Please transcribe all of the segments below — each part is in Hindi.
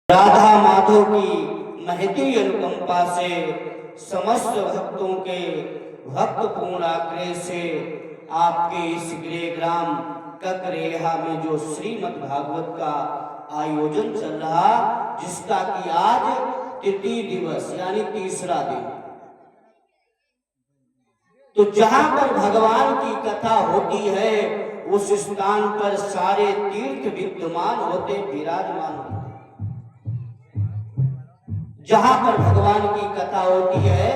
राधा माधव की महती अनुकंपा से समस्त भक्तों के भक्तपूर्ण आग्रह से आपके इस गृह ग्राम ककरेहा में जो श्रीमद् भागवत का आयोजन चल रहा, जिसका कि आज तृतीय दिवस यानी तीसरा दिन, तो जहां पर भगवान की कथा होती है उस स्थान पर सारे तीर्थ विद्यमान होते, विराजमान होते। जहां पर भगवान की कथा होती है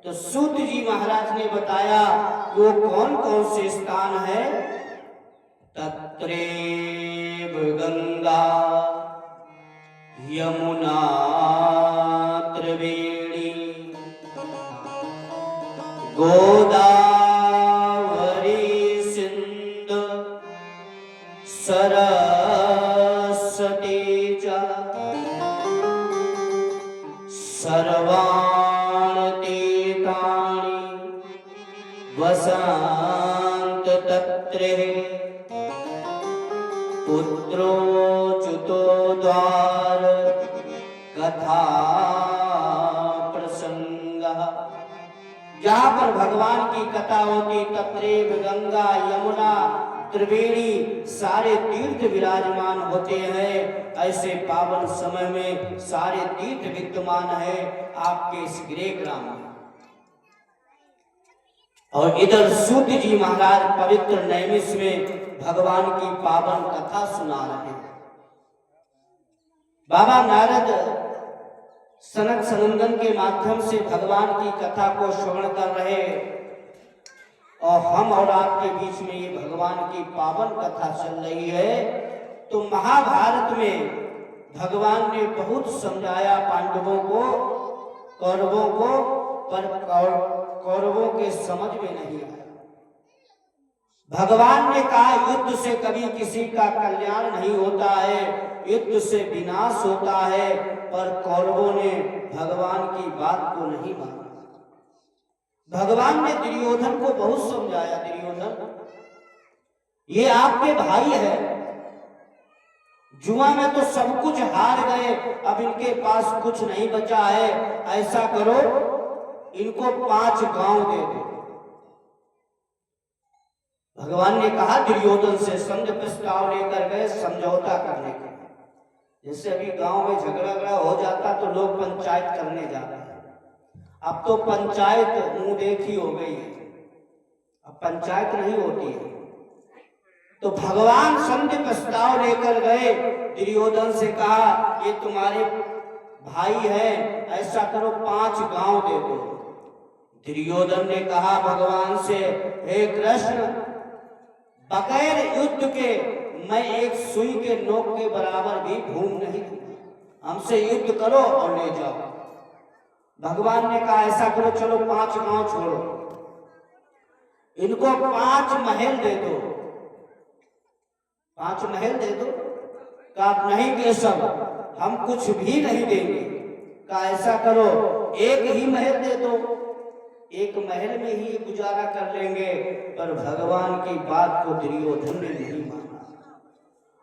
तो सूत जी महाराज ने बताया वो कौन कौन से स्थान है। तत्रेव गंगा यमुना त्रिवेणी गोदावरी सिंधु सरस्वती च सर्वाणि तीर्थानि वसन्त तत्रे पुत्रोच्युतो द्वार कथा प्रसंगः। जहाँ पर भगवान की कथा होती तत्रेव गंगा यमुना त्रिवेणी सारे तीर्थ विराजमान होते हैं। ऐसे पावन समय में सारे तीर्थ विद्यमान है आपके इस गृह ग्राम में। और इधर सूत जी महाराज पवित्र नैमिष में भगवान की पावन कथा सुना रहे हैं। बाबा नारद सनक सनंदन के माध्यम से भगवान की कथा को श्रवण कर रहे और हम और आपके बीच में ये भगवान की पावन कथा चल रही है। तो महाभारत में भगवान ने बहुत समझाया पांडवों को, कौरवों को, पर कौरवों के समझ में नहीं आया। भगवान ने कहा युद्ध से कभी किसी का कल्याण नहीं होता है, युद्ध से विनाश होता है। पर कौरवों ने भगवान की बात को नहीं माना। भगवान ने दुर्योधन को बहुत समझाया, दुर्योधन ये आपके भाई है, जुआ में तो सब कुछ हार गए, अब इनके पास कुछ नहीं बचा है, ऐसा करो इनको 5 गांव दे दो। भगवान ने कहा दुर्योधन से संधि प्रस्ताव लेकर गए समझौता करने के। जैसे अभी गांव में झगड़ा हो जाता तो लोग पंचायत करने जाते हैं, अब तो पंचायत मुंह देखी हो गई है, अब पंचायत नहीं होती है। तो भगवान संधि प्रस्ताव लेकर गए, दुर्योधन से कहा ये तुम्हारे भाई है, ऐसा करो 5 गांव दे दो। दुर्योधन ने कहा भगवान से, हे कृष्ण बगैर युद्ध के मैं एक सुई के नोक के बराबर भी घूम नहीं दूंगा, हमसे युद्ध करो और ले जाओ। भगवान ने कहा ऐसा करो चलो 5 गांव छोड़ो, इनको 5 महल दे दो, 5 महल दे दो। कहा नहीं केशव हम कुछ भी नहीं देंगे। कहा ऐसा करो 1 ही महल दे दो, 1 महल में ही गुजारा कर लेंगे। पर भगवान की बात को दुर्योधन ने नहीं माना।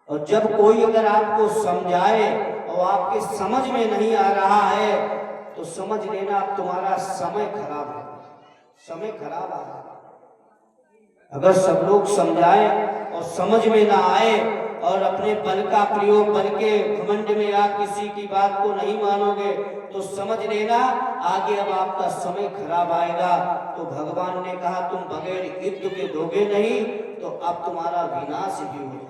और जब कोई अगर आपको समझाए और आपके समझ में नहीं आ रहा है तो समझ लेना अब तुम्हारा समय खराब है, समय खराब आ रहा है। अगर सब लोग समझाए और समझ में ना आए और अपने बल का प्रयोग, बल के घमंड में आप किसी की बात को नहीं मानोगे तो समझ लेना आगे अब आपका समय खराब आएगा। तो भगवान ने कहा तुम बगैर युद्ध के दोगे नहीं तो अब तुम्हारा विनाश भी हो।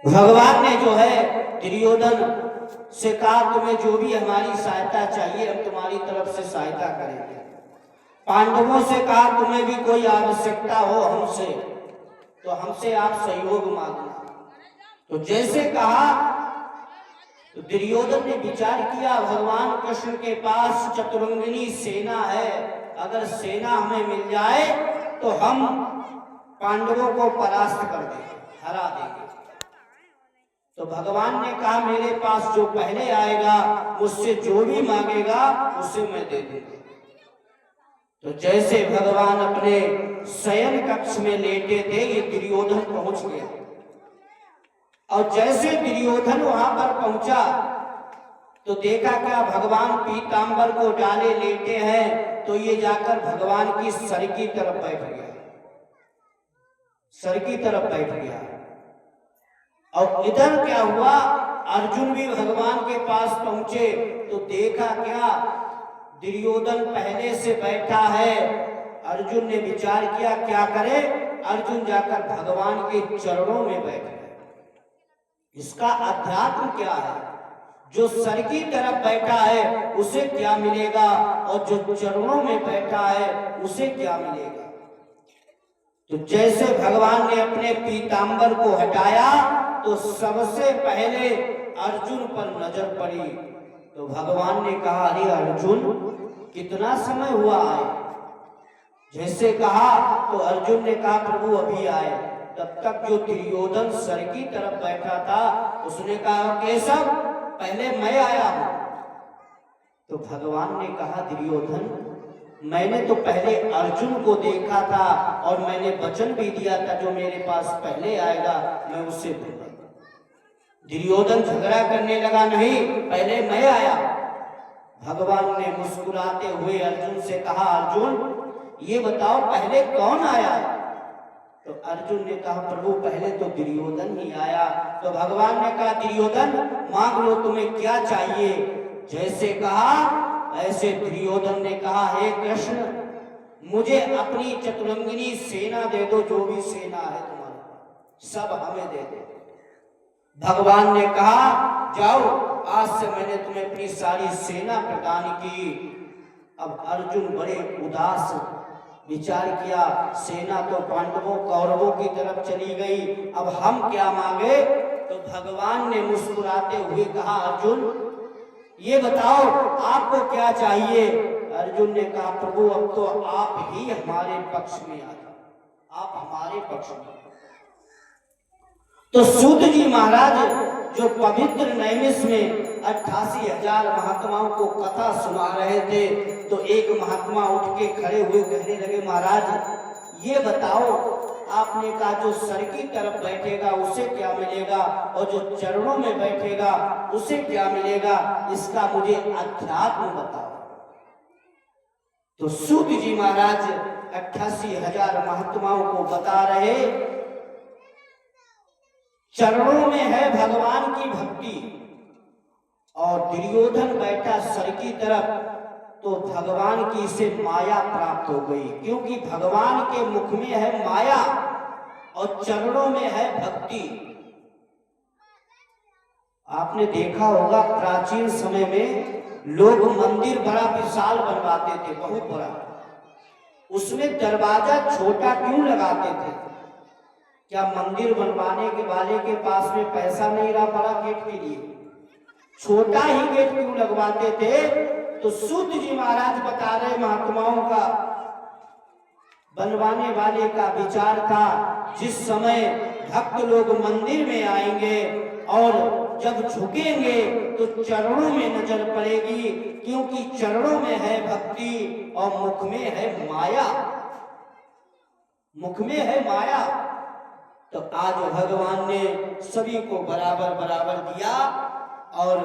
भगवान ने जो है दुर्योधन से कहा तुम्हें जो भी हमारी सहायता चाहिए हम तुम्हारी तरफ से सहायता करेंगे। पांडवों से कहा तुम्हें भी कोई आवश्यकता हो हमसे तो हमसे आप सहयोग मांगना। तो जैसे कहा तो दुर्योधन ने विचार किया भगवान कृष्ण के पास चतुरंगिनी सेना है, अगर सेना हमें मिल जाए तो हम पांडवों को परास्त कर देंगे, हरा देंगे। तो भगवान ने कहा मेरे पास जो पहले आएगा मुझसे जो भी मांगेगा उसे मैं दे दूंगा। तो जैसे भगवान अपने शयन कक्ष में लेटे थे ये दुर्योधन पहुंच गया। और जैसे दुर्योधन वहां पर पहुंचा तो देखा क्या, भगवान पीतांबर को डाले लेटे हैं, तो ये जाकर भगवान की सर की तरफ बैठ गया, सर की तरफ बैठ गया। और इधर क्या हुआ, अर्जुन भी भगवान के पास पहुंचे तो देखा क्या, दुर्योधन पहले से बैठा है। अर्जुन ने विचार किया क्या करे, अर्जुन जाकर भगवान के चरणों में बैठ गए। इसका अध्यात्म क्या है, जो सर की तरफ बैठा है उसे क्या मिलेगा, और जो चरणों में बैठा है उसे क्या मिलेगा। तो जैसे भगवान ने अपने पीतांबर को हटाया तो सबसे पहले अर्जुन पर नजर पड़ी। तो भगवान ने कहा, अरे अर्जुन कितना समय हुआ है। जैसे कहा तो अर्जुन ने कहा, प्रभु अभी आए। तब तक जो दुर्योधन सर की तरफ बैठा था उसने कहा, केशव पहले मैं आया हूं। तो भगवान ने कहा, दुर्योधन मैंने तो पहले अर्जुन को देखा था और मैंने वचन भी दिया था, जो मेरे पास पहले आएगा मैं उससे दूंगा। दुर्योधन झगड़ा करने लगा, नहीं पहले मैं आया। भगवान ने मुस्कुराते हुए अर्जुन से कहा, अर्जुन ये बताओ पहले कौन आया। तो अर्जुन ने कहा, प्रभु पहले तो दुर्योधन ही आया। तो भगवान ने कहा, दुर्योधन मांग लो तुम्हें क्या चाहिए। जैसे कहा ऐसे दुर्योधन ने कहा, हे कृष्ण मुझे अपनी चतुरंगिनी सेना दे दो, जो भी सेना है तुम्हारे सब हमें दे दो। भगवान ने कहा, जाओ आज से मैंने तुम्हें अपनी सारी सेना प्रदान की। अब अर्जुन बड़े उदास विचार किया, सेना तो पांडवों कौरवों की तरफ चली गई, अब हम क्या मांगे। तो भगवान ने मुस्कुराते हुए कहा, अर्जुन ये बताओ आपको क्या चाहिए। अर्जुन ने कहा, प्रभु अब तो आप ही हमारे पक्ष में आ जाओ, आप हमारे पक्ष में। तो सूत जी महाराज जो पवित्र नैमिष में 88,000 महात्माओं को कथा सुना रहे थे, तो एक महात्मा उठ के खड़े हुए कहने लगे, महाराज ये बताओ, आपने कहा जो सर की तरफ बैठेगा उसे क्या मिलेगा, और जो चरणों में बैठेगा उसे क्या मिलेगा, इसका मुझे अध्यात्म बताओ। तो सूत जी महाराज 88,000 महात्माओं को बता रहे, चरणों में है भगवान की भक्ति, और दुर्योधन बैठा सर की तरफ, तो भगवान की इसे माया प्राप्त हो गई, क्योंकि भगवान के मुख में है माया और चरणों में है भक्ति। आपने देखा होगा प्राचीन समय में लोग मंदिर बड़ा विशाल बनवाते थे, बहुत बड़ा, उसमें दरवाजा छोटा क्यों लगाते थे। क्या मंदिर बनवाने के वाले के पास में पैसा नहीं रहा बड़ा गेट के लिए, छोटा ही गेट क्यों लगवाते थे। तो सूत जी महाराज बता रहे, महात्माओं का बनवाने वाले का विचार था, जिस समय भक्त लोग मंदिर में आएंगे और जब झुकेंगे तो चरणों में नजर पड़ेगी, क्योंकि चरणों में है भक्ति और मुख में है माया, मुख में है माया। तो आज भगवान ने सभी को बराबर बराबर दिया और